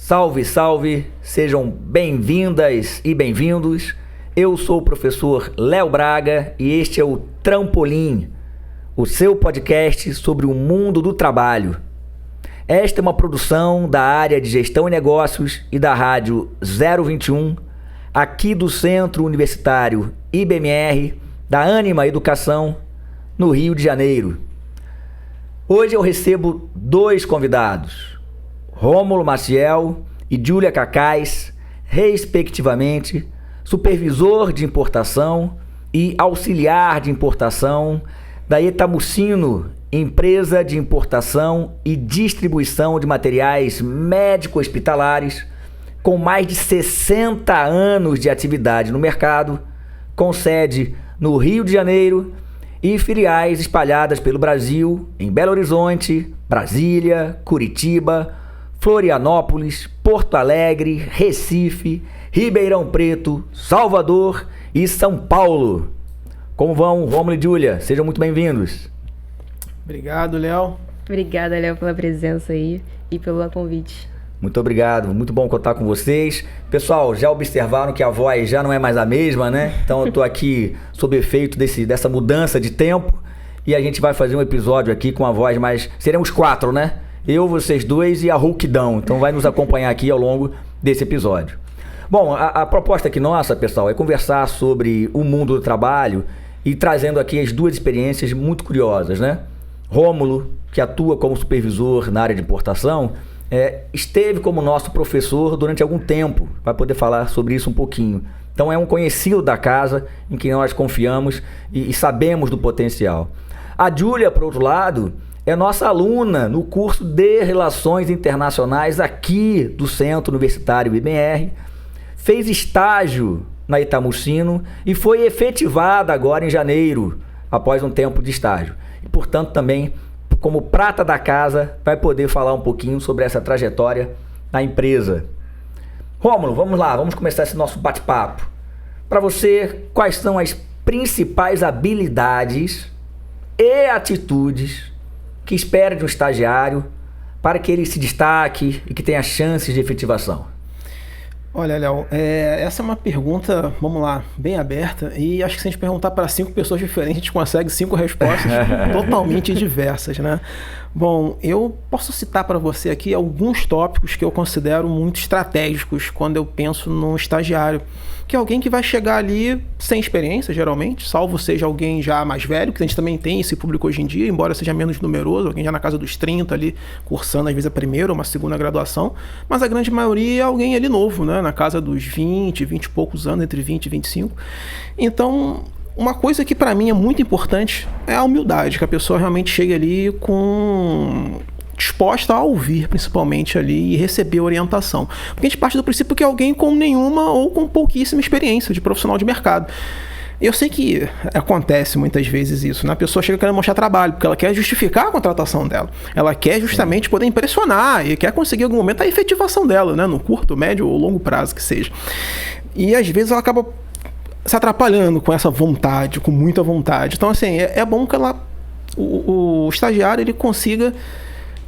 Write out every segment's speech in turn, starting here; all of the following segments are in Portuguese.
Salve, salve! Sejam bem-vindas e bem-vindos. Eu sou o professor Léo Braga e este é o Trampolim, o seu podcast sobre o mundo do trabalho. Esta é uma produção da área de Gestão e Negócios e da Rádio 021, aqui do Centro Universitário IBMR, da Ânima Educação, no Rio de Janeiro. Hoje eu recebo dois convidados, Rômulo Maciel e Júlia Cacais, respectivamente, supervisor de importação e auxiliar de importação da Itamucino, empresa de importação e distribuição de materiais médico-hospitalares, com mais de 60 anos de atividade no mercado, com sede no Rio de Janeiro e filiais espalhadas pelo Brasil, em Belo Horizonte, Brasília, Curitiba, Florianópolis, Porto Alegre, Recife, Ribeirão Preto, Salvador e São Paulo. Como vão, Rômulo e Júlia? Sejam muito bem-vindos. Obrigado, Léo. Obrigada, Léo, pela presença aí e pelo convite. Muito obrigado, muito bom contar com vocês. Pessoal, já observaram que a voz já não é mais a mesma, né? Então eu estou aqui sob efeito dessa mudança de tempo e a gente vai fazer um episódio aqui com a voz mais... Seremos 4, né? Eu, vocês dois e a Hulkidão. Então vai nos acompanhar aqui ao longo desse episódio. Bom, a proposta aqui nossa, pessoal, é conversar sobre o mundo do trabalho e trazendo aqui as duas experiências muito curiosas, né? Rômulo, que atua como supervisor na área de importação, esteve como nosso professor durante algum tempo, vai poder falar sobre isso um pouquinho. Então é um conhecido da casa em quem nós confiamos e sabemos do potencial. A Júlia, por outro lado, é nossa aluna no curso de Relações Internacionais aqui do Centro Universitário IBMR, fez estágio na Itamucino e foi efetivada agora em janeiro, após um tempo de estágio. E, portanto, também, como prata da casa, vai poder falar um pouquinho sobre essa trajetória na empresa. Rômulo, vamos lá, vamos começar esse nosso bate-papo. Para você, quais são as principais habilidades e atitudes que espera de um estagiário para que ele se destaque e que tenha chances de efetivação? Olha, Léo, essa é uma pergunta, vamos lá, bem aberta, e acho que se a gente perguntar para 5 pessoas diferentes, a gente consegue 5 respostas totalmente diversas, né? Bom, eu posso citar para você aqui alguns tópicos que eu considero muito estratégicos quando eu penso num estagiário, que é alguém que vai chegar ali sem experiência, geralmente, salvo seja alguém já mais velho, que a gente também tem esse público hoje em dia, embora seja menos numeroso, alguém já na casa dos 30 ali, cursando às vezes a primeira ou uma segunda graduação, mas a grande maioria é alguém ali novo, né? Na casa dos 20 e poucos anos, entre 20 e 25. Então, uma coisa que para mim é muito importante é a humildade, que a pessoa realmente chegue ali disposta a ouvir, principalmente ali, e receber orientação. Porque a gente parte do princípio que é alguém com nenhuma ou com pouquíssima experiência de profissional de mercado. Eu sei que acontece muitas vezes isso, né? A pessoa chega querendo mostrar trabalho, porque ela quer justificar a contratação dela. Ela quer justamente poder impressionar e quer conseguir em algum momento a efetivação dela, né? No curto, médio ou longo prazo que seja. E às vezes ela acaba se atrapalhando com essa vontade, com muita vontade. Então, assim, é bom que o estagiário ele consiga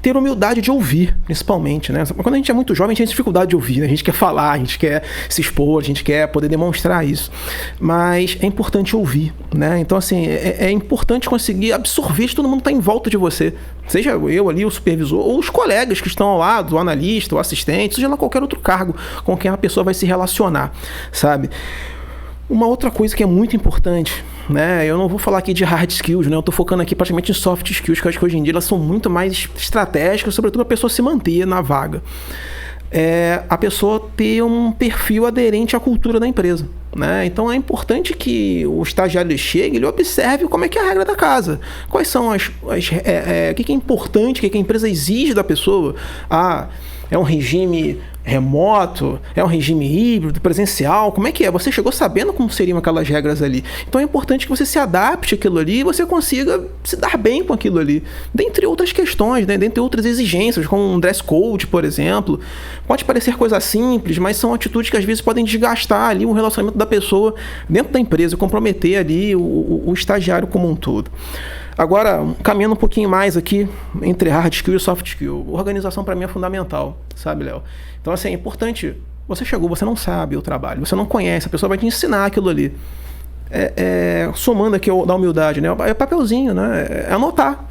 ter humildade de ouvir, principalmente, né? Quando a gente é muito jovem, a gente tem dificuldade de ouvir, né? A gente quer falar, a gente quer se expor, a gente quer poder demonstrar isso. Mas é importante ouvir, né? Então, assim, é importante conseguir absorver que todo mundo está em volta de você. Seja eu ali, o supervisor, ou os colegas que estão ao lado, o analista, o assistente, seja lá qualquer outro cargo com quem a pessoa vai se relacionar, sabe? Uma outra coisa que é muito importante, né? Eu não vou falar aqui de hard skills, né? Eu tô focando aqui praticamente em soft skills, que eu acho que hoje em dia elas são muito mais estratégicas, sobretudo a pessoa se manter na vaga. A pessoa ter um perfil aderente à cultura da empresa, né? Então é importante que o estagiário chegue, ele observe como é que é a regra da casa, quais são o que é importante, o que a empresa exige da pessoa. É um regime remoto, é um regime híbrido, presencial, como é que é? Você chegou sabendo como seriam aquelas regras ali. Então é importante que você se adapte àquilo ali e você consiga se dar bem com aquilo ali. Dentre outras questões, né? Dentre outras exigências, como um dress code, por exemplo. Pode parecer coisa simples, mas são atitudes que às vezes podem desgastar ali o relacionamento da pessoa dentro da empresa, comprometer ali o estagiário como um todo. Agora, caminhando um pouquinho mais aqui, entre hard skill e soft skill, organização para mim é fundamental, sabe, Léo? Então, assim, é importante, você chegou, você não sabe o trabalho, você não conhece, a pessoa vai te ensinar aquilo ali. Somando aqui da humildade, né? É papelzinho, né? É anotar.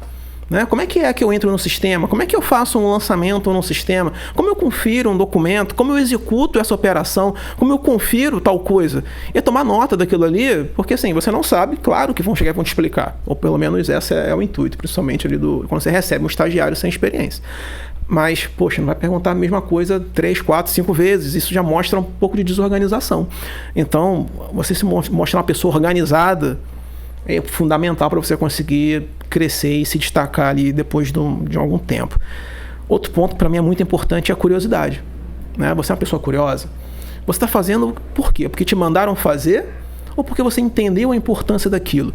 Né? Como é que eu entro no sistema? Como é que eu faço um lançamento no sistema? Como eu confiro um documento? Como eu executo essa operação? Como eu confiro tal coisa? E tomar nota daquilo ali, porque assim, você não sabe, claro que vão chegar e vão te explicar. Ou pelo menos esse é o intuito, principalmente ali quando você recebe um estagiário sem experiência. Mas, poxa, não vai perguntar a mesma coisa 3, 4, 5 vezes. Isso já mostra um pouco de desorganização. Então, você se mostrar uma pessoa organizada é fundamental para você conseguir crescer e se destacar ali depois de algum tempo. Outro ponto para mim é muito importante é a curiosidade. Né? Você é uma pessoa curiosa. Você está fazendo por quê? Porque te mandaram fazer ou porque você entendeu a importância daquilo?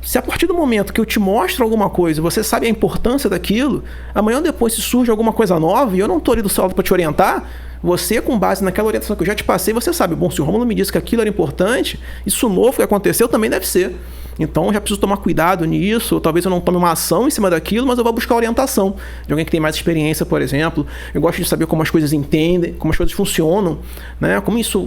Se a partir do momento que eu te mostro alguma coisa, você sabe a importância daquilo, amanhã ou depois se surge alguma coisa nova e eu não estou ali do seu lado para te orientar, você, com base naquela orientação que eu já te passei, você sabe, bom, se o Rômulo me disse que aquilo era importante, isso novo que aconteceu também deve ser. Então, eu já preciso tomar cuidado nisso, ou talvez eu não tome uma ação em cima daquilo, mas eu vou buscar orientação de alguém que tem mais experiência, por exemplo. Eu gosto de saber como as coisas entendem, como as coisas funcionam, né?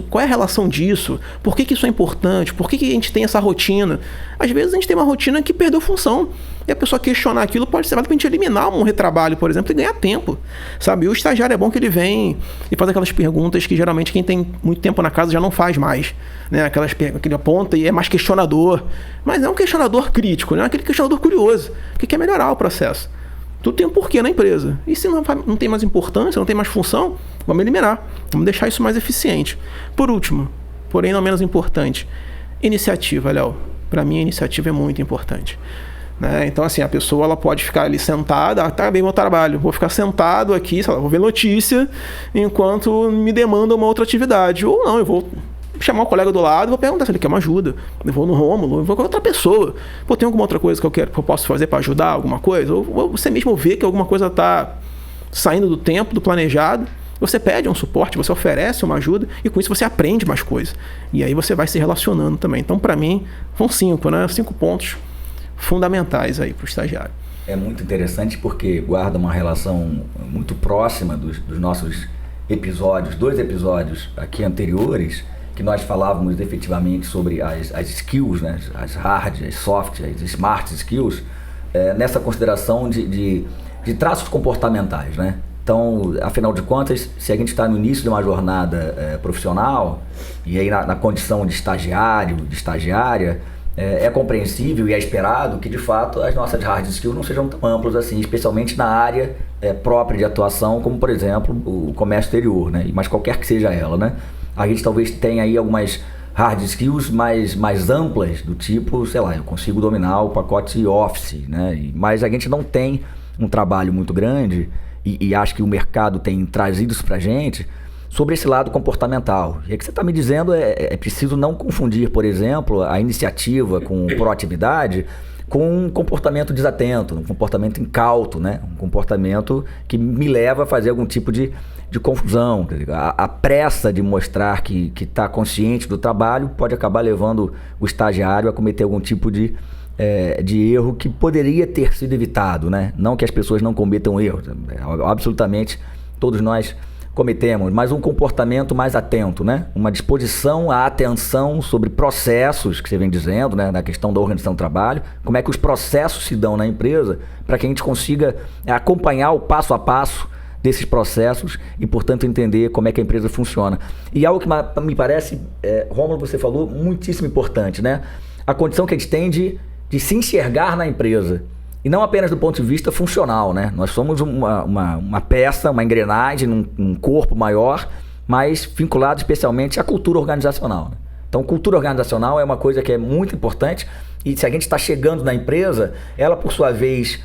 Qual é a relação disso? Por que isso é importante? Por que a gente tem essa rotina? Às vezes a gente tem uma rotina que perdeu função. E a pessoa questionar aquilo pode ser para a gente eliminar um retrabalho, por exemplo, e ganhar tempo, sabe? E o estagiário é bom que ele vem e faz aquelas perguntas que geralmente quem tem muito tempo na casa já não faz mais, né? Que ele aponta e é mais questionador, mas não é um questionador crítico, né? É aquele questionador curioso, que quer melhorar o processo. Tudo tem um porquê na empresa. E se não tem mais importância, não tem mais função, vamos eliminar, vamos deixar isso mais eficiente. Por último, porém não menos importante, iniciativa, Léo. Para mim a iniciativa é muito importante. Né? Então, assim, a pessoa ela pode ficar ali sentada, tá bem meu trabalho, vou ficar sentado aqui, sei lá, vou ver notícia enquanto me demanda uma outra atividade. Ou não, eu vou chamar o colega do lado, vou perguntar se ele quer uma ajuda. Eu vou no Rômulo, eu vou com outra pessoa. Pô, tem alguma outra coisa que eu posso fazer para ajudar, alguma coisa? Ou você mesmo vê que alguma coisa está saindo do tempo, do planejado, você pede um suporte, você oferece uma ajuda e com isso você aprende mais coisas. E aí você vai se relacionando também. Então, para mim, são 5, né? 5 pontos fundamentais aí para o estagiário. É muito interessante porque guarda uma relação muito próxima dos nossos episódios, 2 episódios aqui anteriores, que nós falávamos efetivamente sobre as skills, né? As hard, as soft, as smart skills, nessa consideração de traços comportamentais, né? Então, afinal de contas, se a gente está no início de uma jornada profissional, e aí na condição de estagiário, de estagiária, é compreensível e é esperado que, de fato, as nossas hard skills não sejam tão amplas assim, especialmente na área própria de atuação, como, por exemplo, o comércio exterior, né? Mas qualquer que seja ela, né? A gente talvez tenha aí algumas hard skills mais amplas, do tipo, sei lá, eu consigo dominar o pacote Office, né? Mas a gente não tem um trabalho muito grande, e acho que o mercado tem trazido isso pra gente, sobre esse lado comportamental. E o que você está me dizendo é preciso não confundir, por exemplo, a iniciativa com proatividade com um comportamento desatento, um comportamento incauto, né? Um comportamento que me leva a fazer algum tipo de confusão. A pressa de mostrar que está consciente do trabalho pode acabar levando o estagiário a cometer algum tipo de erro que poderia ter sido evitado, né? Não que as pessoas não cometam erros, absolutamente todos nós cometemos, mas um comportamento mais atento, né? Uma disposição à atenção sobre processos, que você vem dizendo, né? Na questão da organização do trabalho, como é que os processos se dão na empresa, para que a gente consiga acompanhar o passo a passo desses processos e, portanto, entender como é que a empresa funciona. E algo que me parece, Rômulo, você falou, muitíssimo importante, né? A condição que a gente tem de se enxergar na empresa. E não apenas do ponto de vista funcional, né? Nós somos uma peça, uma engrenagem, num corpo maior, mas vinculado especialmente à cultura organizacional, né? Então, cultura organizacional é uma coisa que é muito importante e se a gente está chegando na empresa, ela, por sua vez,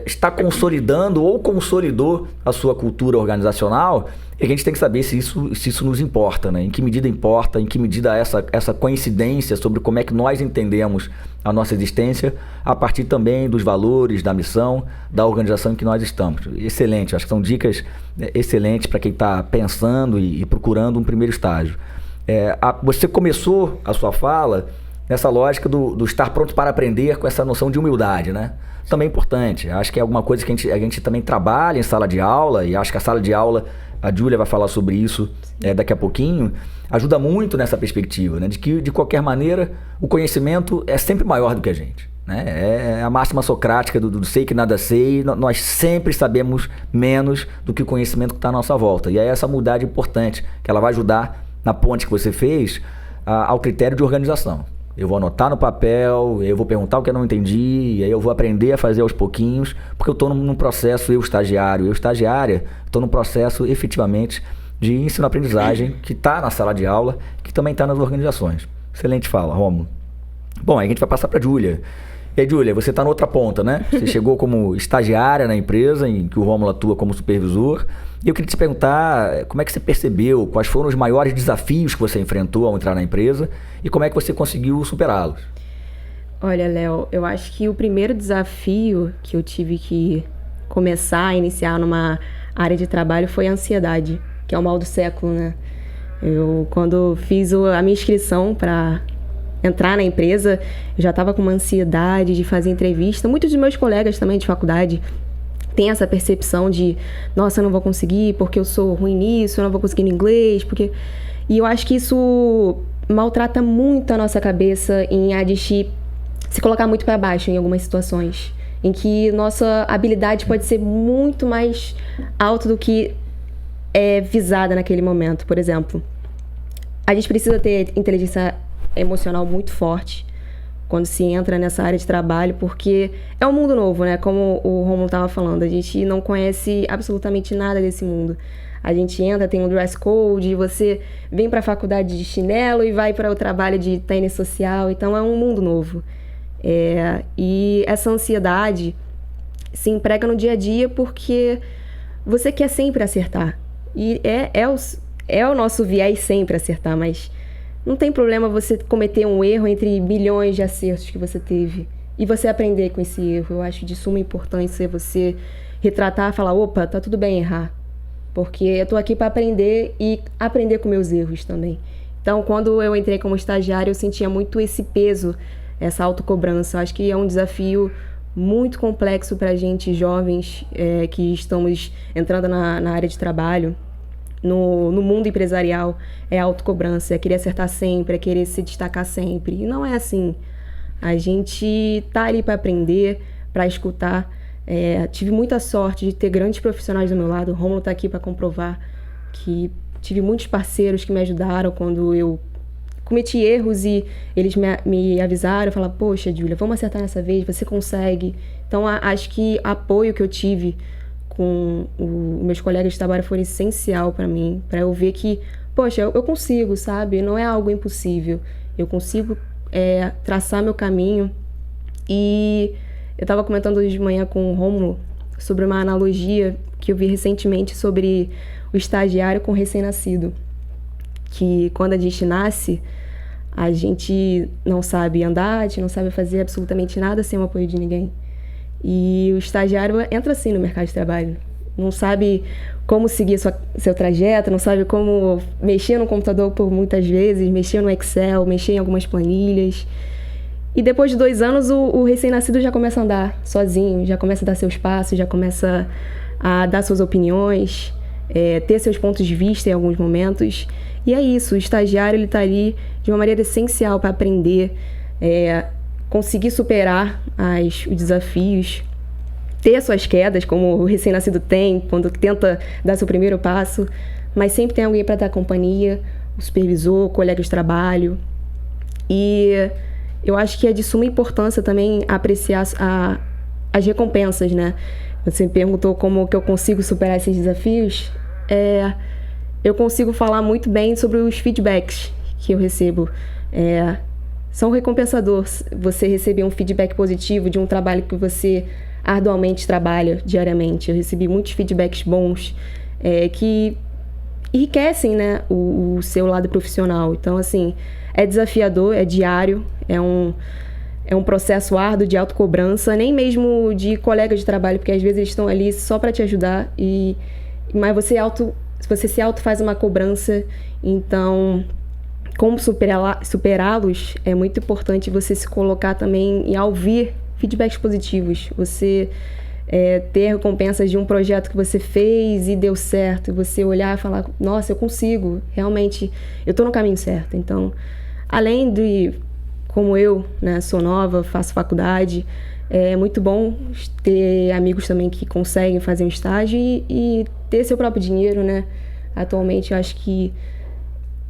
está consolidando ou consolidou a sua cultura organizacional, e a gente tem que saber se isso nos importa, né? Em que medida importa, em que medida essa coincidência sobre como é que nós entendemos a nossa existência a partir também dos valores, da missão, da organização em que nós estamos. Excelente, acho que são dicas excelentes para quem está pensando e procurando um primeiro estágio. Você começou a sua fala nessa lógica do estar pronto para aprender, com essa noção de humildade, né? Também é importante. Acho que é alguma coisa que a gente também trabalha em sala de aula, e acho que a sala de aula, a Júlia vai falar sobre isso daqui a pouquinho, ajuda muito nessa perspectiva, né? De que, de qualquer maneira, o conhecimento é sempre maior do que a gente, né? É a máxima socrática do sei que nada sei. Nós sempre sabemos menos do que o conhecimento que está à nossa volta. E é essa humildade importante, que ela vai ajudar na ponte que você fez ao critério de organização. Eu vou anotar no papel, eu vou perguntar o que eu não entendi, e aí eu vou aprender a fazer aos pouquinhos, porque eu estou num processo, eu estagiária, estou num processo efetivamente de ensino-aprendizagem que está na sala de aula, que também está nas organizações. Excelente fala, Rômulo. Bom, aí a gente vai passar para a Júlia. E aí, Júlia, você está na outra ponta, né? Você chegou como estagiária na empresa, em que o Rômulo atua como supervisor. E eu queria te perguntar, como é que você percebeu, quais foram os maiores desafios que você enfrentou ao entrar na empresa e como é que você conseguiu superá-los? Olha, Léo, eu acho que o primeiro desafio que eu tive que começar a iniciar numa área de trabalho foi a ansiedade, que é o mal do século, né? Quando fiz a minha inscrição para entrar na empresa, eu já estava com uma ansiedade de fazer entrevista. Muitos dos meus colegas também de faculdade têm essa percepção de, nossa, eu não vou conseguir porque eu sou ruim nisso, eu não vou conseguir no inglês, porque... E eu acho que isso maltrata muito a nossa cabeça em a gente se colocar muito para baixo em algumas situações, em que nossa habilidade pode ser muito mais alta do que é visada naquele momento. Por exemplo, a gente precisa ter inteligência emocional muito forte quando se entra nessa área de trabalho, porque é um mundo novo, né? Como o Rômulo estava falando, a gente não conhece absolutamente nada desse mundo. A gente entra, tem um dress code, você vem para a faculdade de chinelo e vai para o trabalho de tênis social, então é um mundo novo. E essa ansiedade se emprega no dia a dia porque você quer sempre acertar. E é o nosso viés sempre acertar, mas não tem problema você cometer um erro entre milhões de acertos que você teve e você aprender com esse erro. Eu acho de suma importância você retratar e falar, opa, tá tudo bem errar, porque eu tô aqui para aprender e aprender com meus erros também. Então, quando eu entrei como estagiária, eu sentia muito esse peso, essa autocobrança. Eu acho que é um desafio muito complexo para a gente, jovens, que estamos entrando na área de trabalho. No mundo empresarial, é autocobrança, é querer acertar sempre, é querer se destacar sempre. E não é assim. A gente tá ali para aprender, para escutar. Tive muita sorte de ter grandes profissionais do meu lado. O Rômulo tá aqui para comprovar que tive muitos parceiros que me ajudaram quando eu cometi erros e eles me avisaram, falaram, poxa, Júlia, vamos acertar nessa vez, você consegue. Então, acho que o apoio que eu tive com meus colegas de trabalho foi essencial para mim, para eu ver que, poxa, eu consigo, sabe? Não é algo impossível. Eu consigo traçar meu caminho. E eu estava comentando hoje de manhã com o Rômulo sobre uma analogia que eu vi recentemente sobre o estagiário com o recém-nascido. Que quando a gente nasce, a gente não sabe andar, a gente não sabe fazer absolutamente nada sem o apoio de ninguém. E o estagiário entra assim no mercado de trabalho. Não sabe como seguir seu trajeto, não sabe como mexer no computador por muitas vezes, mexer no Excel, mexer em algumas planilhas. E depois de 2 anos, o recém-nascido já começa a andar sozinho, já começa a dar seus passos, já começa a dar suas opiniões, ter seus pontos de vista em alguns momentos. E é isso, o estagiário ele está ali de uma maneira essencial para aprender, conseguir superar os desafios, ter suas quedas, como o recém-nascido tem, quando tenta dar seu primeiro passo, mas sempre tem alguém para dar companhia, o supervisor, o colega de trabalho. E eu acho que é de suma importância também apreciar as recompensas, né? Você me perguntou como que eu consigo superar esses desafios. Eu consigo falar muito bem sobre os feedbacks que eu recebo. São recompensadores. Você receber um feedback positivo de um trabalho que você arduamente trabalha diariamente. Eu recebi muitos feedbacks bons que enriquecem, né, o seu lado profissional. Então, assim, é desafiador, é diário, é um processo árduo de autocobrança, nem mesmo de colegas de trabalho, porque às vezes eles estão ali só para te ajudar, mas você se auto faz uma cobrança, então como superá-los, é muito importante você se colocar também e ouvir feedbacks positivos. Você ter recompensas de um projeto que você fez e deu certo. E você olhar e falar, nossa, eu consigo. Realmente, eu estou no caminho certo. Então, além de, como eu, né, sou nova, faço faculdade, é muito bom ter amigos também que conseguem fazer um estágio e ter seu próprio dinheiro, né? Atualmente, eu acho que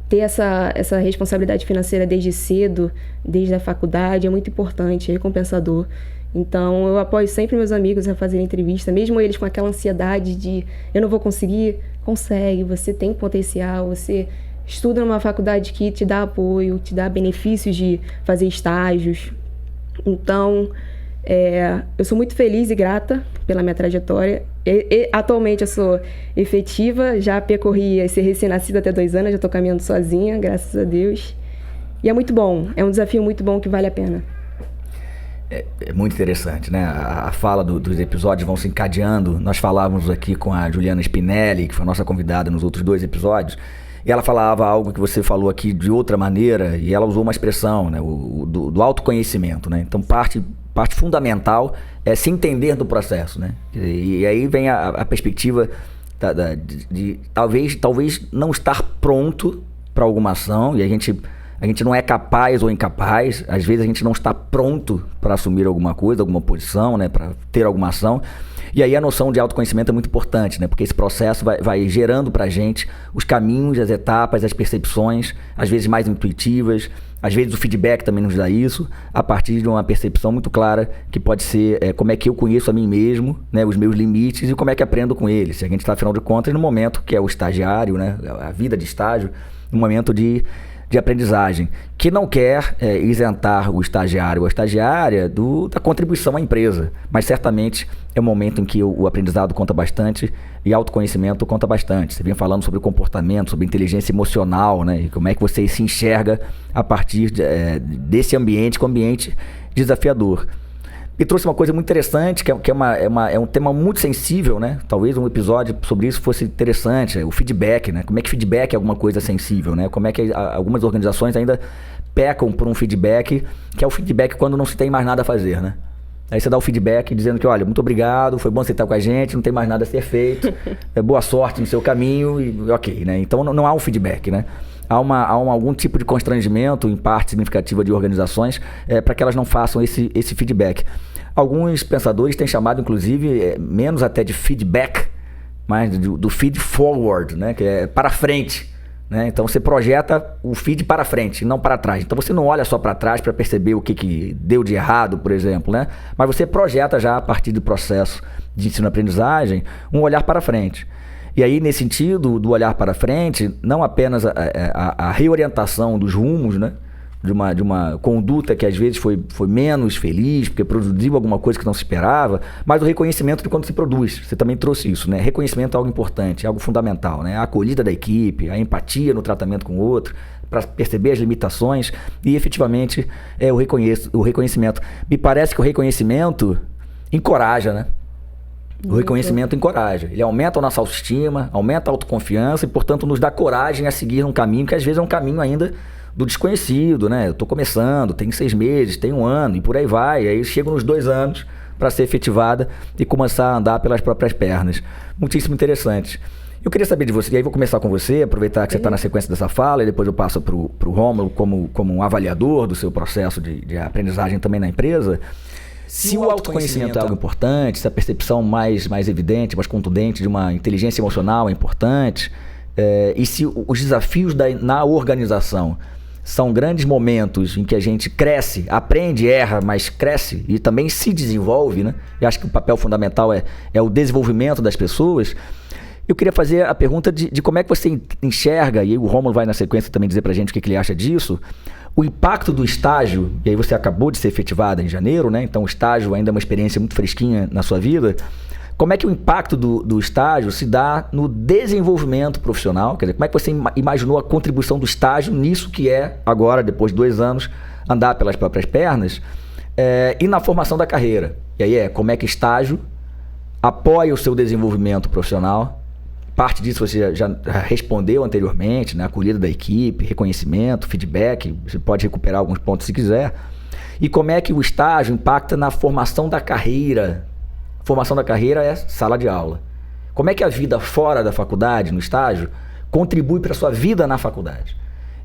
ter essa responsabilidade financeira desde cedo, desde a faculdade, é muito importante, é recompensador. Então, eu apoio sempre meus amigos a fazerem entrevista, mesmo eles com aquela ansiedade de eu não vou conseguir. Consegue, você tem potencial, você estuda numa faculdade que te dá apoio, te dá benefícios de fazer estágios. Então, eu sou muito feliz e grata pela minha trajetória. Atualmente eu sou efetiva, já percorri esse recém-nascido até 2 anos, já estou caminhando sozinha, graças a Deus. E é muito bom, é um desafio muito bom que vale a pena. É muito interessante, né? A fala dos episódios vão se encadeando. Nós falávamos aqui com a Juliana Spinelli, que foi a nossa convidada nos outros 2 episódios, e ela falava algo que você falou aqui de outra maneira, e ela usou uma expressão, né? Do autoconhecimento, né? Então, parte fundamental é se entender do processo, né? E aí vem a perspectiva de talvez não estar pronto para alguma ação, e a gente não é capaz ou incapaz, às vezes a gente não está pronto para assumir alguma coisa, alguma posição, né, para ter alguma ação. E aí a noção de autoconhecimento é muito importante, né, porque esse processo vai gerando para a gente os caminhos, as etapas, as percepções, às vezes mais intuitivas, às vezes o feedback também nos dá isso, a partir de uma percepção muito clara que pode ser como é que eu conheço a mim mesmo, né, os meus limites e como é que aprendo com eles. Se a gente está, afinal de contas, no momento que é o estagiário, né, a vida de estágio, no momento de aprendizagem, que não quer isentar o estagiário ou a estagiária da contribuição à empresa, mas certamente é um momento em que o aprendizado conta bastante e autoconhecimento conta bastante. Você vem falando sobre comportamento, sobre inteligência emocional, né? E como é que você se enxerga a partir desse ambiente, que é um ambiente desafiador. Me trouxe uma coisa muito interessante, que é um tema muito sensível, né? Talvez um episódio sobre isso fosse interessante, o feedback, né? Como é que feedback é alguma coisa sensível, né? Como é que algumas organizações ainda pecam por um feedback, que é o feedback quando não se tem mais nada a fazer, né? Aí você dá o feedback dizendo que, olha, muito obrigado, foi bom você estar com a gente, não tem mais nada a ser feito, boa sorte no seu caminho e ok, né? Então não há um feedback, né? Há algum tipo de constrangimento em parte significativa de organizações para que elas não façam esse feedback. Alguns pensadores têm chamado, inclusive, menos até de feedback, mas do feed forward, né? Que é para frente. Né? Então você projeta o feed para frente, não para trás. Então você não olha só para trás para perceber o que deu de errado, por exemplo, né? Mas você projeta já a partir do processo de ensino-aprendizagem um olhar para frente. E aí, nesse sentido do olhar para frente, não apenas a reorientação dos rumos, né? De uma conduta que às vezes foi menos feliz, porque produziu alguma coisa que não se esperava, mas o reconhecimento de quando se produz. Você também trouxe isso, né? Reconhecimento é algo importante, é algo fundamental, né? A acolhida da equipe, a empatia no tratamento com o outro, para perceber as limitações e efetivamente o reconhecimento. Me parece que o reconhecimento encoraja, né? O reconhecimento encoraja, ele aumenta a nossa autoestima, aumenta a autoconfiança e, portanto, nos dá coragem a seguir um caminho que às vezes é um caminho ainda do desconhecido, né? Eu tô começando, tem 6 meses, tem 1 ano e por aí vai. E aí eu chego nos 2 anos para ser efetivada e começar a andar pelas próprias pernas. Muitíssimo interessante. Eu queria saber de você, e aí vou começar com você, aproveitar que você está na sequência dessa fala e depois eu passo para o Rômulo como um avaliador do seu processo de aprendizagem também na empresa. Se o autoconhecimento é algo importante, se a percepção mais evidente, mais contundente de uma inteligência emocional é importante, e se os desafios na organização são grandes momentos em que a gente cresce, aprende, erra, mas cresce e também se desenvolve, né? Eu acho que o papel fundamental é o desenvolvimento das pessoas. Eu queria fazer a pergunta de como é que você enxerga, e aí o Rômulo vai na sequência também dizer pra gente o que ele acha disso, o impacto do estágio, e aí você acabou de ser efetivada em janeiro, né? Então o estágio ainda é uma experiência muito fresquinha na sua vida. Como é que o impacto do estágio se dá no desenvolvimento profissional? Quer dizer, como é que você imaginou a contribuição do estágio nisso que é, agora, depois de 2 anos, andar pelas próprias pernas, e na formação da carreira? E aí como é que estágio apoia o seu desenvolvimento profissional parte disso você já respondeu anteriormente, né? Acolhida da equipe, reconhecimento, feedback, você pode recuperar alguns pontos se quiser. E como é que o estágio impacta na formação da carreira? A formação da carreira é sala de aula. Como é que a vida fora da faculdade, no estágio, contribui para a sua vida na faculdade?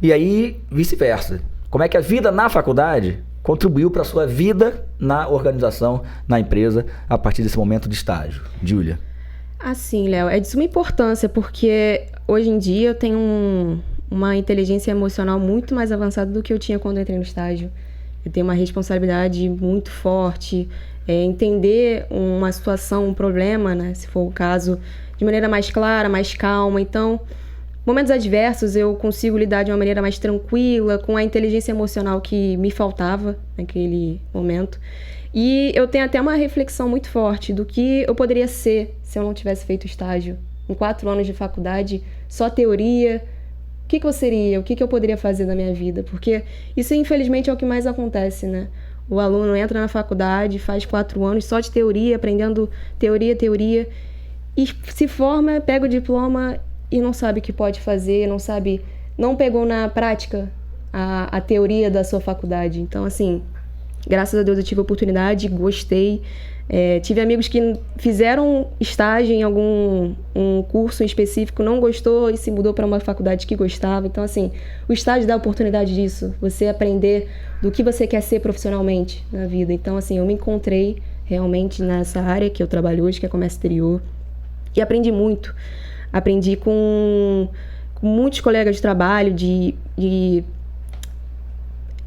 E aí, vice-versa. Como é que a vida na faculdade contribuiu para a sua vida na organização, na empresa, a partir desse momento de estágio? Júlia. Assim, Léo, é de suma importância, porque hoje em dia eu tenho uma inteligência emocional muito mais avançada do que eu tinha quando eu entrei no estágio. Eu tenho uma responsabilidade muito forte, entender uma situação, um problema, né, se for o caso, de maneira mais clara, mais calma. Então, momentos adversos eu consigo lidar de uma maneira mais tranquila, com a inteligência emocional que me faltava naquele momento. E eu tenho até uma reflexão muito forte do que eu poderia ser se eu não tivesse feito estágio. Em 4 anos de faculdade, só teoria. O que eu seria? O que eu poderia fazer na minha vida? Porque isso, infelizmente, é o que mais acontece, né? O aluno entra na faculdade, faz 4 anos só de teoria, aprendendo teoria, e se forma, pega o diploma e não sabe o que pode fazer, não pegou na prática a teoria da sua faculdade. Então, assim, graças a Deus eu tive a oportunidade, gostei. Tive amigos que fizeram estágio em algum curso em específico, não gostou e se mudou para uma faculdade que gostava. Então, assim, o estágio dá a oportunidade disso, você aprender do que você quer ser profissionalmente na vida. Então, assim, eu me encontrei realmente nessa área que eu trabalho hoje, que é comércio exterior, e aprendi muito. Aprendi com muitos colegas de trabalho, de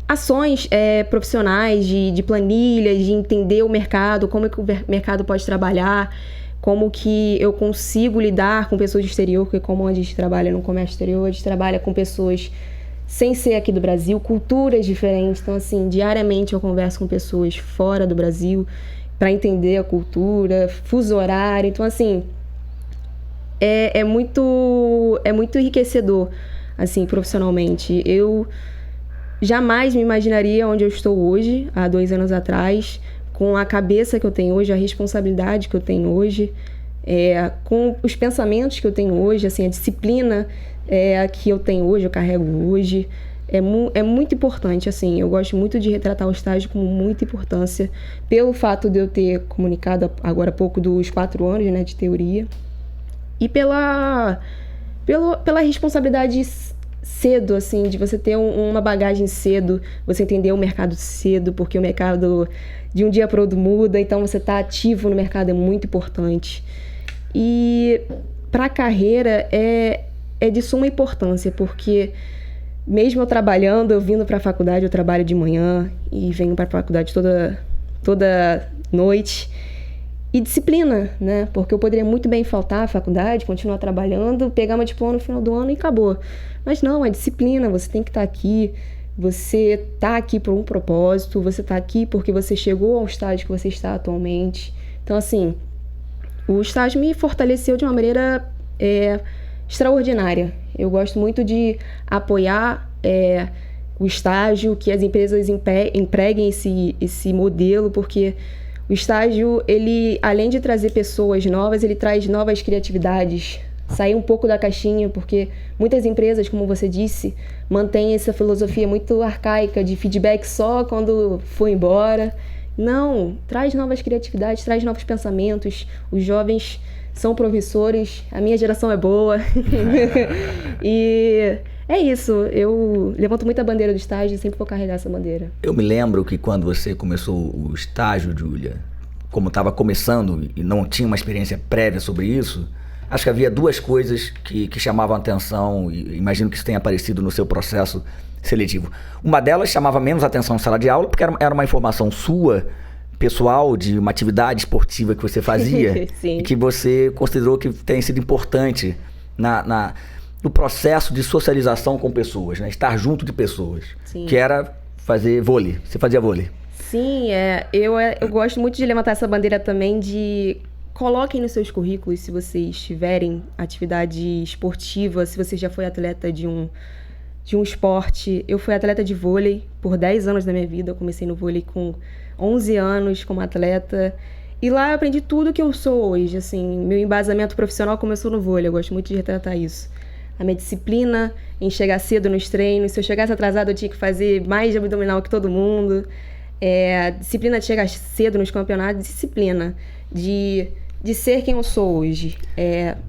ações profissionais, de planilhas, de entender o mercado, como é que o mercado pode trabalhar, como que eu consigo lidar com pessoas do exterior, porque como a gente trabalha no comércio exterior, a gente trabalha com pessoas sem ser aqui do Brasil, culturas diferentes. Então, assim, diariamente eu converso com pessoas fora do Brasil para entender a cultura, fuso horário. Então, assim, é muito enriquecedor, assim, profissionalmente. Eu jamais me imaginaria onde eu estou hoje, há 2 anos atrás, com a cabeça que eu tenho hoje, a responsabilidade que eu tenho hoje, com os pensamentos que eu tenho hoje, assim, a disciplina que eu tenho hoje, eu carrego hoje. É muito importante, assim, eu gosto muito de retratar o estágio com muita importância, pelo fato de eu ter comunicado agora há pouco dos 4 anos, né, de teoria, e pela responsabilidade cedo, assim, de você ter uma bagagem cedo, você entender o mercado cedo, porque o mercado de um dia para o outro muda, então você estar ativo no mercado é muito importante. E para a carreira é de suma importância, porque mesmo eu trabalhando, eu vindo para a faculdade, eu trabalho de manhã e venho para a faculdade toda noite. E disciplina, né? Porque eu poderia muito bem faltar à faculdade, continuar trabalhando, pegar meu diploma no final do ano e acabou. Mas não, é disciplina, você tem que estar aqui, você está aqui por um propósito, você está aqui porque você chegou ao estágio que você está atualmente. Então, assim, o estágio me fortaleceu de uma maneira extraordinária. Eu gosto muito de apoiar o estágio, que as empresas empreguem esse modelo, porque o estágio, ele, além de trazer pessoas novas, ele traz novas criatividades, sair um pouco da caixinha, porque muitas empresas, como você disse, mantêm essa filosofia muito arcaica de feedback só quando for embora. Não, traz novas criatividades, traz novos pensamentos. Os jovens são promissores, a minha geração é boa. E é isso, eu levanto muito a bandeira do estágio e sempre vou carregar essa bandeira. Eu me lembro que quando você começou o estágio, Júlia, como estava começando e não tinha uma experiência prévia sobre isso, acho que havia 2 coisas que chamavam a atenção, e imagino que isso tenha aparecido no seu processo seletivo. Uma delas chamava menos atenção na sala de aula, porque era uma informação sua, pessoal, de uma atividade esportiva que você fazia e que você considerou que tenha sido importante no processo de socialização com pessoas, né? Estar junto de pessoas. Sim. Que era fazer vôlei. Você fazia vôlei. Sim, eu gosto muito de levantar essa bandeira também de coloquem nos seus currículos, se vocês tiverem atividade esportiva, se você já foi atleta de um esporte. Eu fui atleta de vôlei por 10 anos da minha vida. Eu comecei no vôlei com 11 anos como atleta E lá eu aprendi tudo que eu sou hoje, assim, meu embasamento profissional começou no vôlei, eu gosto muito de retratar isso. A minha disciplina em chegar cedo nos treinos, se eu chegasse atrasado eu tinha que fazer mais de abdominal que todo mundo. Disciplina de chegar cedo nos campeonatos, disciplina de ser quem eu sou hoje.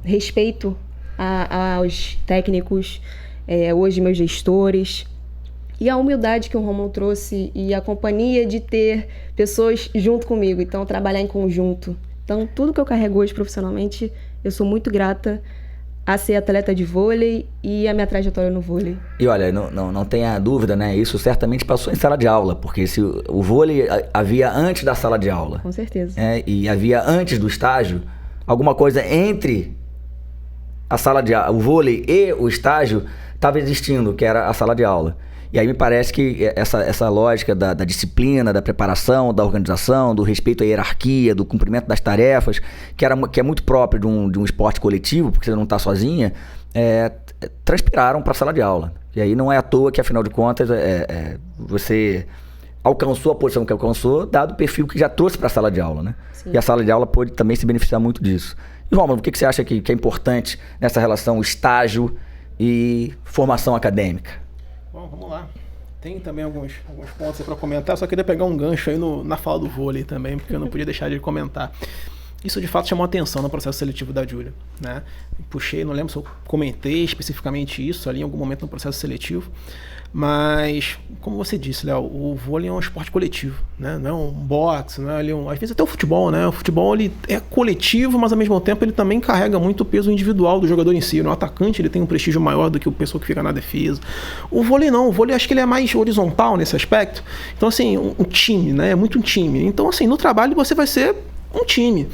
Respeito aos técnicos, hoje meus gestores. E a humildade que o Rômulo trouxe e a companhia de ter pessoas junto comigo. Então, trabalhar em conjunto. Então, tudo que eu carrego hoje profissionalmente, eu sou muito grata a ser atleta de vôlei e a minha trajetória no vôlei. E olha, não tenha dúvida, né? Isso certamente passou em sala de aula, porque se o vôlei havia antes da sala de aula. Com certeza. E havia antes do estágio, alguma coisa entre a sala de aula, o vôlei e o estágio estava existindo, que era a sala de aula. E aí me parece que essa lógica da disciplina, da preparação, da organização, do respeito à hierarquia, do cumprimento das tarefas, que é muito próprio de um esporte coletivo, porque você não está sozinha, transpiraram para a sala de aula. E aí não é à toa que, afinal de contas, você alcançou a posição que alcançou, dado o perfil que já trouxe para a sala de aula, né? Sim. E a sala de aula pode também se beneficiar muito disso. E, Rômulo, o que você acha que é importante nessa relação estágio e formação acadêmica? Bom, vamos lá. Tem também alguns pontos aí para comentar. Só queria pegar um gancho aí na fala do vôlei também, porque eu não podia deixar de comentar. Isso de fato chamou atenção no processo seletivo da Júlia, né? Puxei, não lembro se eu comentei especificamente isso ali em algum momento no processo seletivo, mas como você disse, Léo, o vôlei é um esporte coletivo, né? Não é um boxe, não é ali às vezes até o futebol, né? O futebol ele é coletivo, mas ao mesmo tempo ele também carrega muito o peso individual do jogador em si. O atacante ele tem um prestígio maior do que o pessoa que fica na defesa. O vôlei não, o vôlei acho que ele é mais horizontal nesse aspecto. Então assim, um time, né? É muito um time. Então assim, no trabalho você vai ser um time.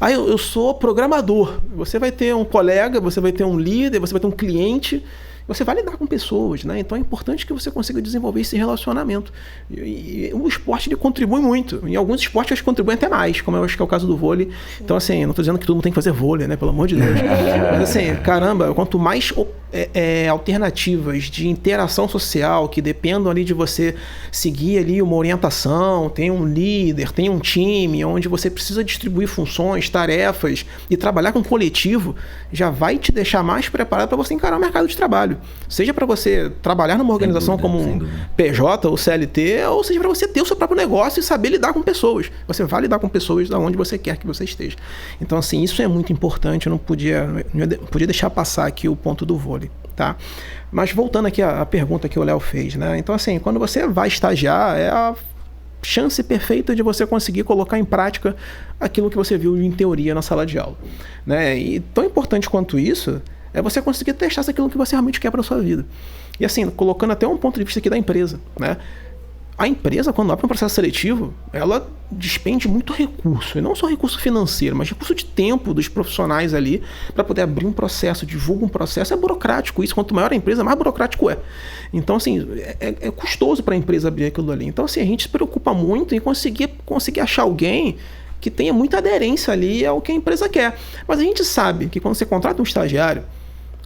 Aí eu sou programador. Você vai ter um colega, você vai ter um líder, você vai ter um cliente. Você vai lidar com pessoas, né? Então é importante que você consiga desenvolver esse relacionamento. E o esporte ele contribui muito. Em alguns esportes eles contribuem até mais, como eu acho que é o caso do vôlei. Então, assim, eu não estou dizendo que todo mundo tem que fazer vôlei, né? Pelo amor de Deus. Mas assim, caramba, quanto mais alternativas de interação social que dependam ali de você seguir ali uma orientação, tem um líder, tem um time, onde você precisa distribuir funções, tarefas e trabalhar com um coletivo, já vai te deixar mais preparado para você encarar o mercado de trabalho. Seja para você trabalhar numa organização como um PJ ou CLT, ou seja para você ter o seu próprio negócio e saber lidar com pessoas. Você vai lidar com pessoas de onde você quer que você esteja. Então, assim, isso é muito importante. Eu não podia deixar passar aqui o ponto do vôlei, tá? Mas voltando aqui à pergunta que o Léo fez, né? Então, assim, quando você vai estagiar, é a chance perfeita de você conseguir colocar em prática aquilo que você viu em teoria na sala de aula, né? E tão importante quanto isso é você conseguir testar se aquilo que você realmente quer para a sua vida. E assim, colocando até um ponto de vista aqui da empresa, né? A empresa, quando abre um processo seletivo, ela despende muito recurso, e não só recurso financeiro, mas recurso de tempo dos profissionais ali para poder abrir um processo, divulgar um processo. É burocrático isso, quanto maior a empresa, mais burocrático é. Então, assim, é custoso para a empresa abrir aquilo ali. Então, assim, a gente se preocupa muito em conseguir achar alguém que tenha muita aderência ali ao que a empresa quer. Mas a gente sabe que quando você contrata um estagiário,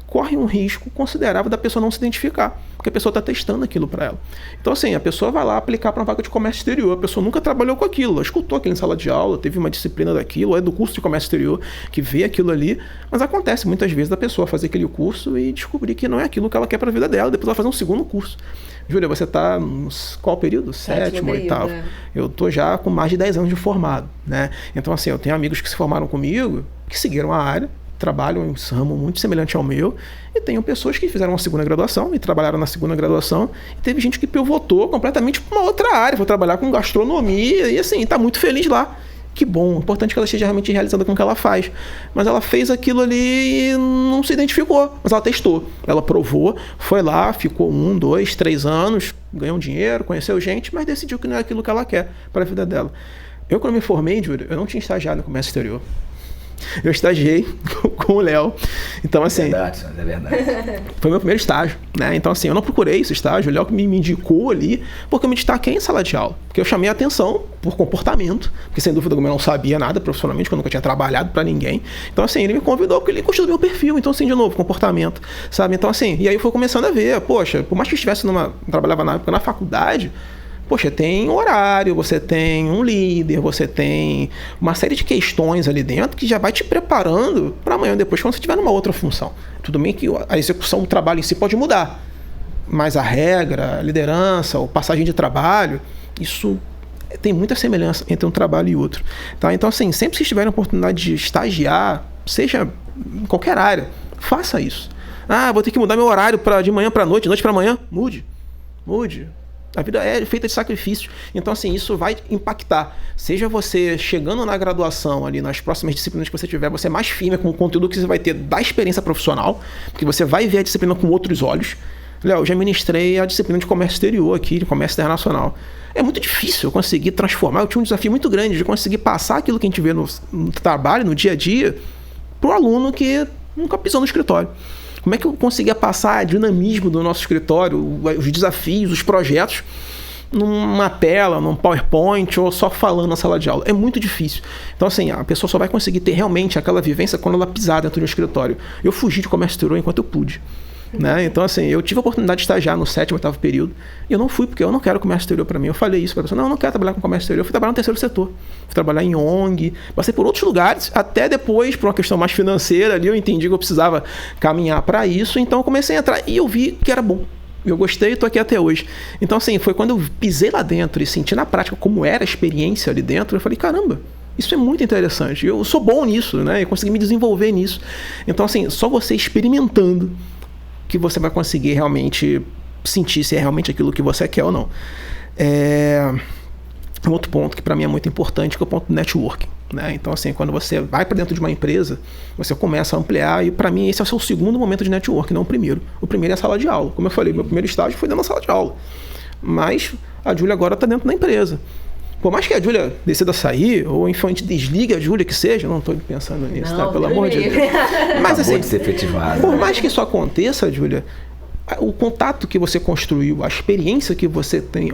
corre um risco considerável da pessoa não se identificar, porque a pessoa está testando aquilo para ela. Então, assim, a pessoa vai lá aplicar para uma vaga de comércio exterior, a pessoa nunca trabalhou com aquilo, ela escutou aquilo em sala de aula, teve uma disciplina daquilo, é do curso de comércio exterior, que vê aquilo ali, mas acontece muitas vezes da pessoa fazer aquele curso e descobrir que não é aquilo que ela quer para a vida dela, depois ela fazer um segundo curso. Júlia, você está no qual período? Sétimo, oitavo. Eu estou já com mais de 10 anos de formado, né? Então, assim, eu tenho amigos que se formaram comigo, que seguiram a área, trabalham em um ramo muito semelhante ao meu, e tenho pessoas que fizeram uma segunda graduação e trabalharam na segunda graduação, e teve gente que pivotou completamente para uma outra área, foi trabalhar com gastronomia, e assim, está muito feliz lá. Que bom, importante que ela esteja realmente realizada com o que ela faz. Mas ela fez aquilo ali e não se identificou, mas ela testou, ela provou, foi lá, ficou 1, 2, 3 anos, ganhou dinheiro, conheceu gente, mas decidiu que não é aquilo que ela quer para a vida dela. Eu, quando me formei, Júlio, eu não tinha estagiado no comércio exterior. Eu estagiei com o Léo. Então, assim... É verdade. Foi meu primeiro estágio, né? Então, assim, eu não procurei esse estágio. O Léo que me indicou ali, porque eu me destaquei em sala de aula. Porque eu chamei a atenção por comportamento. Porque, sem dúvida, eu não sabia nada profissionalmente, porque eu nunca tinha trabalhado para ninguém. Então, assim, ele me convidou porque ele gostou do meu perfil. Então, assim, de novo, comportamento, sabe? Então, assim, e aí eu fui começando a ver. Poxa, por mais que eu estivesse trabalhava na época na faculdade... Poxa, tem horário, você tem um líder, você tem uma série de questões ali dentro que já vai te preparando para amanhã ou depois quando você estiver numa outra função. Tudo bem que a execução do trabalho em si pode mudar, mas a regra, a liderança, a passagem de trabalho, isso tem muita semelhança entre um trabalho e outro. Tá? Então, assim, sempre que tiverem a oportunidade de estagiar, seja em qualquer área, faça isso. Vou ter que mudar meu horário de manhã para noite para manhã? Mude. A vida é feita de sacrifícios. Então, assim, isso vai impactar. Seja você chegando na graduação ali, nas próximas disciplinas que você tiver, você é mais firme com o conteúdo que você vai ter da experiência profissional, porque você vai ver a disciplina com outros olhos. Léo, eu já ministrei a disciplina de comércio exterior aqui, de comércio internacional. É muito difícil eu conseguir transformar. Eu tinha um desafio muito grande de conseguir passar aquilo que a gente vê no trabalho, no dia a dia, para o aluno que nunca pisou no escritório. Como é que eu conseguia passar o dinamismo do nosso escritório, os desafios, os projetos, numa tela, num PowerPoint ou só falando na sala de aula? É muito difícil. Então, assim, a pessoa só vai conseguir ter realmente aquela vivência quando ela pisar dentro do escritório. Eu fugi de comércio exterior enquanto eu pude. Né? Então, assim, eu tive a oportunidade de estagiar no 7º, 8º período e eu não fui porque eu não quero comércio exterior para mim. Eu falei isso para a pessoa, não, eu não quero trabalhar com comércio exterior. Eu fui trabalhar no terceiro setor, fui trabalhar em ONG, passei por outros lugares, até depois, por uma questão mais financeira ali, eu entendi que eu precisava caminhar para isso, então eu comecei a entrar e eu vi que era bom. Eu gostei e estou aqui até hoje. Então, assim, foi quando eu pisei lá dentro e senti na prática como era a experiência ali dentro, eu falei, caramba, isso é muito interessante. Eu sou bom nisso, né? Eu consegui me desenvolver nisso. Então, assim, só você experimentando que você vai conseguir realmente sentir se é realmente aquilo que você quer ou não. Um outro ponto que para mim é muito importante, que é o ponto do networking. Né? Então, assim, quando você vai para dentro de uma empresa, você começa a ampliar e para mim esse é o seu segundo momento de networking, não o primeiro. O primeiro é a sala de aula. Como eu falei, meu primeiro estágio foi dentro da sala de aula. Mas a Júlia agora está dentro da empresa. Por mais que a Júlia decida sair, ou enfim, a gente desliga a Júlia que seja, não estou pensando nisso, tá? Pelo amor de Deus. Mas assim, de ser efetivado. Por mais que isso aconteça, Júlia, o contato que você construiu, a experiência que você tem,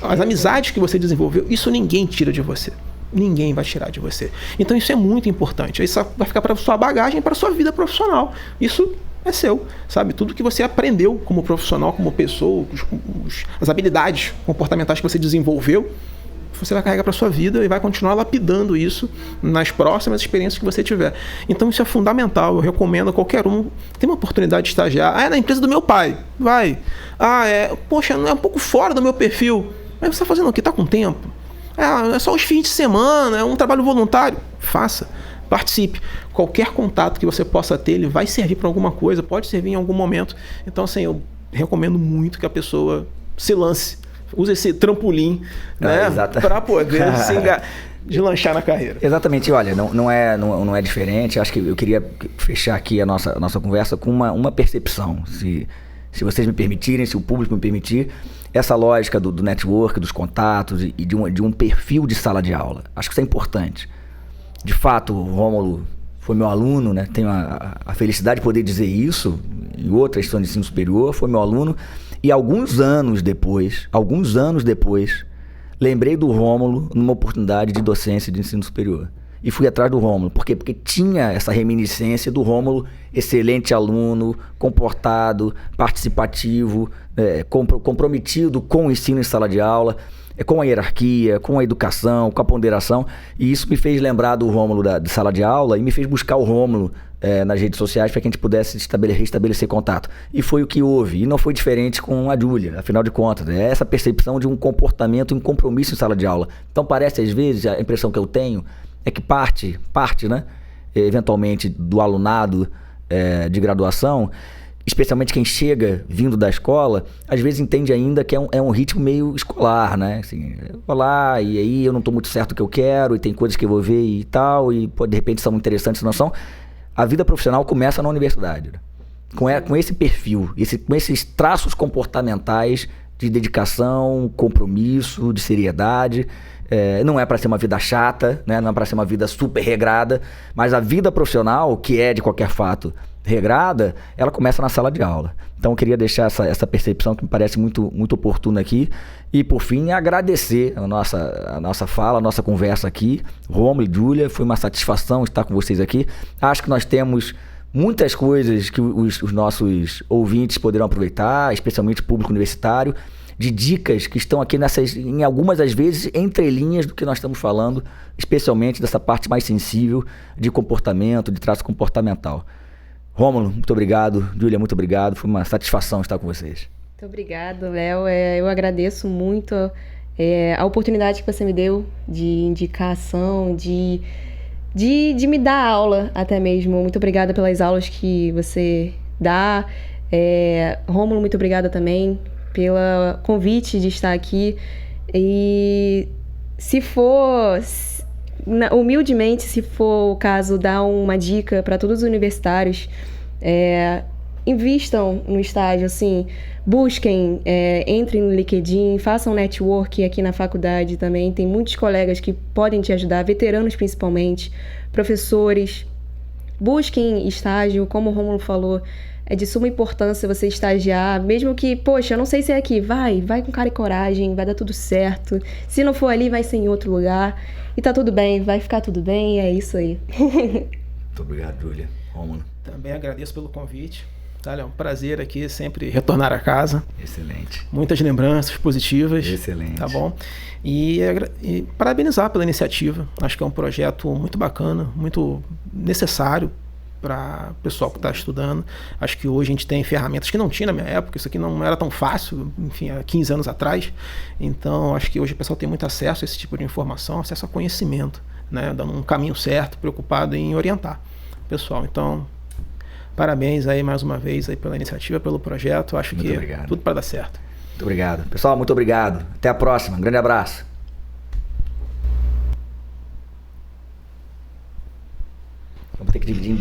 as amizades que você desenvolveu, isso ninguém tira de você. Ninguém vai tirar de você. Então isso é muito importante. Isso vai ficar para sua bagagem, para sua vida profissional. Isso é seu, sabe? Tudo que você aprendeu como profissional, como pessoa, as habilidades comportamentais que você desenvolveu, você vai carregar para sua vida e vai continuar lapidando isso nas próximas experiências que você tiver. Então isso é fundamental. Eu recomendo a qualquer um que tem uma oportunidade de estagiar. É na empresa do meu pai. Vai. Poxa, é um pouco fora do meu perfil. Mas você está fazendo o quê? Está com tempo? É só os fins de semana, é um trabalho voluntário. Faça. Participe. Qualquer contato que você possa ter, ele vai servir para alguma coisa, pode servir em algum momento. Então, assim, eu recomendo muito que a pessoa se lance. Use esse trampolim, né, para poder deslanchar na carreira. Exatamente. Olha, não é diferente. Acho que eu queria fechar aqui a nossa conversa com uma percepção. Se vocês me permitirem, se o público me permitir, essa lógica do network, dos contatos e de um perfil de sala de aula. Acho que isso é importante. De fato, o Rômulo foi meu aluno, né? Tenho a felicidade de poder dizer isso em outra instituição de ensino superior, foi meu aluno. E alguns anos depois, lembrei do Rômulo numa oportunidade de docência de ensino superior. E fui atrás do Rômulo. Por quê? Porque tinha essa reminiscência do Rômulo, excelente aluno, comportado, participativo, comprometido com o ensino em sala de aula, com a hierarquia, com a educação, com a ponderação. E isso me fez lembrar do Rômulo de sala de aula e me fez buscar o Rômulo nas redes sociais para que a gente pudesse restabelecer contato. E foi o que houve. E não foi diferente com a Júlia, afinal de contas. É essa percepção de um comportamento, um compromisso em sala de aula. Então parece, às vezes, a impressão que eu tenho é que parte, né, eventualmente, do alunado de graduação, especialmente quem chega vindo da escola, às vezes entende ainda que é um ritmo meio escolar, né? Assim, eu vou lá e aí eu não estou muito certo o que eu quero e tem coisas que eu vou ver e tal, e de repente são interessantes, não são. A vida profissional começa na universidade, né? Com esse perfil, com esses traços comportamentais de dedicação, compromisso, de seriedade. Não é para ser uma vida chata, né? Não é para ser uma vida super regrada, mas a vida profissional, que é de qualquer fato regrada, ela começa na sala de aula. Então eu queria deixar essa percepção que me parece muito, muito oportuna aqui. E por fim, agradecer a nossa fala, a nossa conversa aqui. Rômulo e Júlia, foi uma satisfação estar com vocês aqui. Acho que nós temos muitas coisas que os nossos ouvintes poderão aproveitar, especialmente o público universitário. de dicas que estão aqui em algumas das vezes entrelinhas do que nós estamos falando, especialmente dessa parte mais sensível de comportamento, de traço comportamental. Rômulo, muito obrigado. Júlia, muito obrigado. Foi uma satisfação estar com vocês. Muito obrigada, Léo. Eu agradeço muito a oportunidade que você me deu de indicação, de me dar aula até mesmo. Muito obrigada pelas aulas que você dá. Rômulo, muito obrigada também pelo convite de estar aqui. E humildemente, se for o caso, dar uma dica para todos os universitários, invistam no estágio, assim, busquem, entrem no LinkedIn, façam network aqui na faculdade também, tem muitos colegas que podem te ajudar, veteranos principalmente, professores, busquem estágio, como o Rômulo falou, é de suma importância você estagiar, mesmo que, poxa, eu não sei se é aqui, vai com cara e coragem, vai dar tudo certo, se não for ali, vai ser em outro lugar, e tá tudo bem, vai ficar tudo bem, é isso aí. Muito obrigado, Júlia. Rômulo. Também agradeço pelo convite. É um prazer aqui sempre retornar a casa. Excelente. Muitas lembranças positivas. Excelente. Tá bom? E parabenizar pela iniciativa. Acho que é um projeto muito bacana, muito necessário para o pessoal que está estudando. Acho que hoje a gente tem ferramentas que não tinha na minha época. Isso aqui não era tão fácil, enfim, há 15 anos atrás. Então, acho que hoje o pessoal tem muito acesso a esse tipo de informação, acesso a conhecimento, né? Dando um caminho certo, preocupado em orientar o pessoal. Então, parabéns aí mais uma vez aí pela iniciativa, pelo projeto. Acho que tudo para dar certo. Muito obrigado. Pessoal, muito obrigado. Até a próxima. Um grande abraço. Vamos ter que dividir em